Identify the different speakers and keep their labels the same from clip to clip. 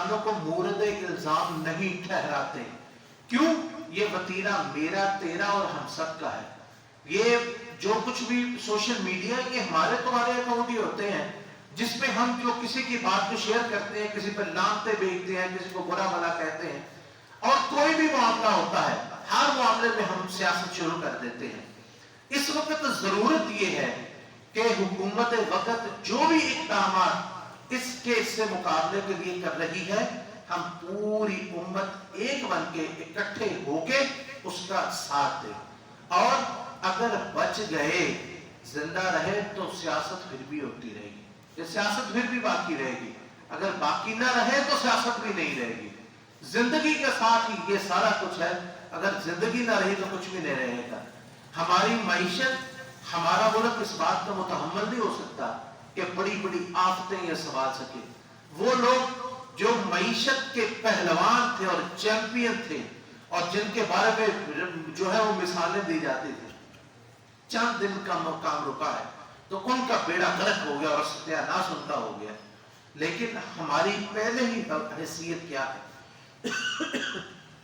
Speaker 1: مسلمانوں کو مورد الزام نہیں ٹھہراتے. کیوں؟ یہ وطیرہ میرا، تیرا اور ہم سب کا ہے. یہ جو کچھ بھی سوشل میڈیا، یہ ہمارے تمہارے اکاؤنٹ ہی ہوتے ہیں جس پہ ہم جو کسی کی بات کو شیئر کرتے ہیں، کسی پر لانتے بیچتے ہیں، کسی کو برا بھلا کہتے ہیں. اور کوئی بھی معاملہ ہوتا ہے، ہر معاملے میں ہم سیاست شروع کر دیتے ہیں. اس وقت ضرورت یہ ہے کہ حکومت وقت جو بھی اقدامات اس کے سے مقابلے کے لیے کر رہی ہے، ہم پوری امت ایک بن کے اکٹھے ہو کے اس کا ساتھ دیں. اور اگر بچ گئے، زندہ رہے تو سیاست پھر بھی ہوتی رہے گی. یہ سیاست پھر بھی باقی رہے گی. اگر باقی نہ رہے تو سیاست بھی نہیں رہے گی. زندگی کے ساتھ ہی یہ سارا کچھ ہے. اگر زندگی نہ رہی تو کچھ بھی نہیں رہے گا. ہماری معیشت، ہمارا ملک اس بات کا متحمل نہیں ہو سکتا کہ بڑی بڑی آفتیں یہ سنبھال سکے. وہ لوگ جو معیشت کے پہلوان تھے اور چیمپئن تھے اور جن کے بارے میں جو ہے وہ مثالیں دی جاتی تھی، چند دن کا کام رکا ہے تو ان کا بیڑا غرق ہو گیا اور ستیہ ناش ان کا ہو گیا. لیکن ہماری پہلے ہی حیثیت کیا ہے؟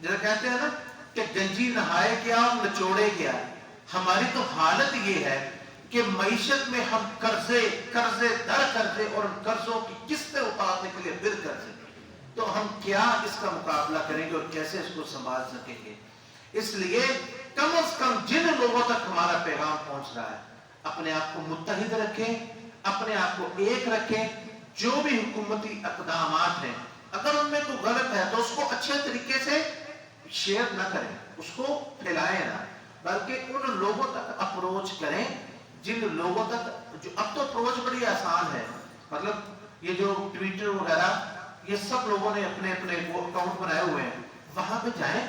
Speaker 1: جیسے کہتے ہیں نا کہ گنجی نہائے کیا اور نچوڑے کیا. ہماری تو حالت یہ ہے کہ معیشت میں ہم قرضے در قرضے اور قرضوں کی قسطیں اتارنے کے لیے پھر قرضے. تو ہم کیا اس کا مقابلہ کریں گے اور کیسے اس کو سنبھال سکیں گے؟ اس لیے کم از کم جن لوگوں تک ہمارا پیغام پہنچ رہا ہے، اپنے آپ کو متحد رکھیں، اپنے آپ کو ایک رکھیں. جو بھی حکومتی اقدامات ہیں، اگر ان میں کوئی غلط ہے تو اس کو اچھے طریقے سے شیئر نہ کریں، اس کو پھیلائیں نہ، بلکہ ان لوگوں تک اپروچ کریں جن لوگوں تک، جو اب تو اپروچ بڑی آسان ہے. مطلب یہ جو ٹویٹر وغیرہ، یہ سب لوگوں نے اپنے اپنے وہ اکاؤنٹ بنائے ہوئے ہیں، وہاں پہ جائیں،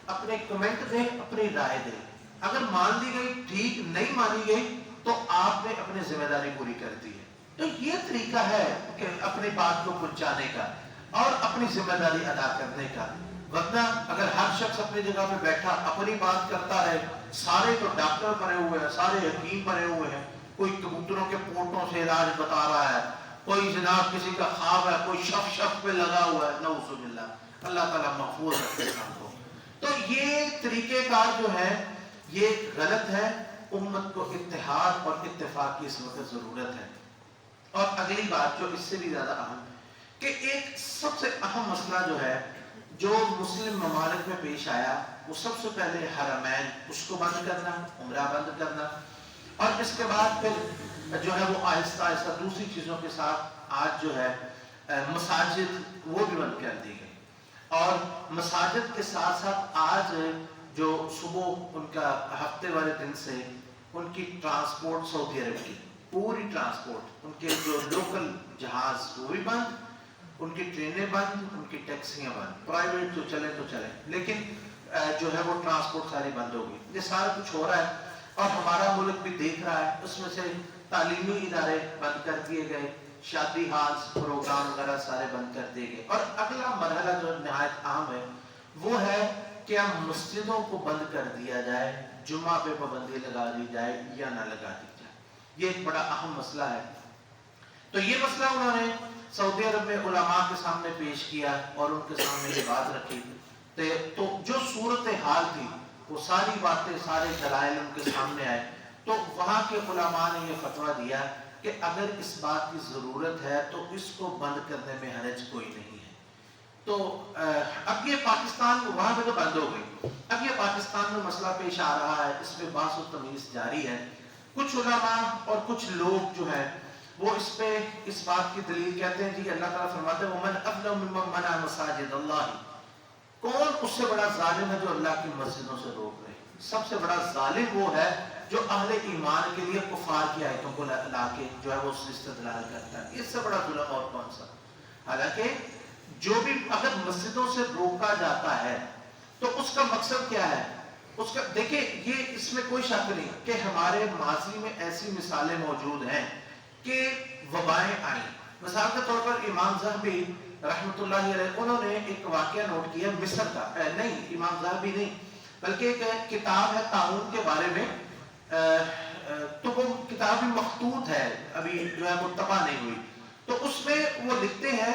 Speaker 1: اپنے کمنٹ دیں، اپنی رائے دیں. اگر مان لی گئی ٹھیک، نہیں مانی گئی تو آپ نے اپنی ذمہ داری پوری کر دی ہے. تو یہ طریقہ ہے کہ اپنی بات کو پہنچانے کا اور اپنی ذمہ داری ادا کرنے کا. ورنہ اگر ہر شخص اپنی جگہ پہ بیٹھا اپنی بات کرتا رہے، سارے تو ڈاکٹر بنے ہوئے ہیں، سارے حکیم بنے ہوئے ہیں، کوئی کبوتروں کے پوٹوں سے علاج بتا رہا ہے، کوئی جناب کسی کا خواب ہے، کوئی شف پہ لگا ہوا ہے، نعوذ باللہ، اللہ تعالیٰ محفوظ رکھے ہم کو. تو یہ طریقہ کار جو ہے یہ غلط ہے. امت کو اتحاد اور اتفاق کی اس وقت ضرورت ہے. اور اگلی بات جو اس سے بھی زیادہ اہم، کہ ایک سب سے اہم مسئلہ جو ہے جو مسلم ممالک میں پیش آیا، وہ سب سے پہلے حرمین، اس کو بند کرنا، عمرہ بند کرنا، اور اس کے بعد پھر جو ہے وہ آہستہ آہستہ دوسری چیزوں کے ساتھ آج جو ہے مساجد وہ بھی بند کر دی گئی. اور مساجد کے ساتھ ساتھ آج جو صبح ان کا ہفتے والے دن سے ان کی ٹرانسپورٹ، سعودی عرب کی پوری ٹرانسپورٹ، ان کے جو لوکل جہاز وہ بھی بند، ان کی ٹرینیں بند، ان کی ٹیکسیاں بند. پرائیویٹ جو چلے تو چلے، لیکن جو ہے وہ ٹرانسپورٹ ساری بند ہو گئی. یہ سارا کچھ ہو رہا ہے اور ہمارا ملک بھی دیکھ رہا ہے. اس میں سے تعلیمی ادارے بند کر دیے گئے، شادی ہالز، پروگرام وغیرہ سارے بند کر دیے گئے. اور اگلا مرحلہ جو نہایت اہم ہے وہ ہے کہ ہم مسجدوں کو بند کر دیا جائے، جمعہ پہ پابندی لگا دی جائے یا نہ لگا دی جائے. یہ ایک بڑا اہم مسئلہ ہے. تو یہ مسئلہ انہوں نے سعودی عرب میں علماء کے سامنے پیش کیا اور ان کے سامنے یہ بات رکھی. تو جو صورتحال تھی وہ ساری باتیں، سارے دلائل ان کے سامنے آئے. تو وہاں کے علماء نے یہ فتویٰ دیا کہ اگر اس بات کی ضرورت ہے تو اس کو بند کرنے میں حرج کوئی نہیں ہے. تو اب یہ پاکستان، وہاں پہ تو بند ہو گئی، اب یہ پاکستان میں مسئلہ پیش آ رہا ہے، اس پہ بحث و تمیز جاری ہے. کچھ علماء اور کچھ لوگ جو ہیں وہ اس پہ اس بات کی دلیل کہتے ہیں جی اللہ تعالیٰ فرماتے ہیں وَمَنْ أَظْلَمُ مِمَّنْ مَنَعَ مَسَاجِدَ اللَّهِ، کون اس سے بڑا ظالم ہے جو اللہ کی مسجدوں سے روک رہے. سب سے بڑا ظالم وہ ہے جو اہل ایمان کے لیے کفار کی آیتوں کو لا کے جو ہے وہ استدلال کرتا ہے. اس سے بڑا ظلم اور کون سا. حالانکہ جو بھی اگر مسجدوں سے روکا جاتا ہے تو اس کا مقصد کیا ہے؟ اس کا دیکھیں، یہ اس میں کوئی شک نہیں کہ ہمارے ماضی میں ایسی مثالیں موجود ہیں کہ وبائیں آئیں. مثال کے طور پر امام ذہبی رحمۃ اللہ علیہ، انہوں نے ایک واقعہ نوٹ کیا مصر کا، نہیں امام ذہبی نہیں بلکہ ایک کتاب ہے طاعون کے بارے میں، تو وہ کتاب بھی مخطوط ہے، ابھی جو ہے وہ طبع نہیں ہوئی. تو اس میں وہ لکھتے ہیں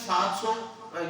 Speaker 1: 700,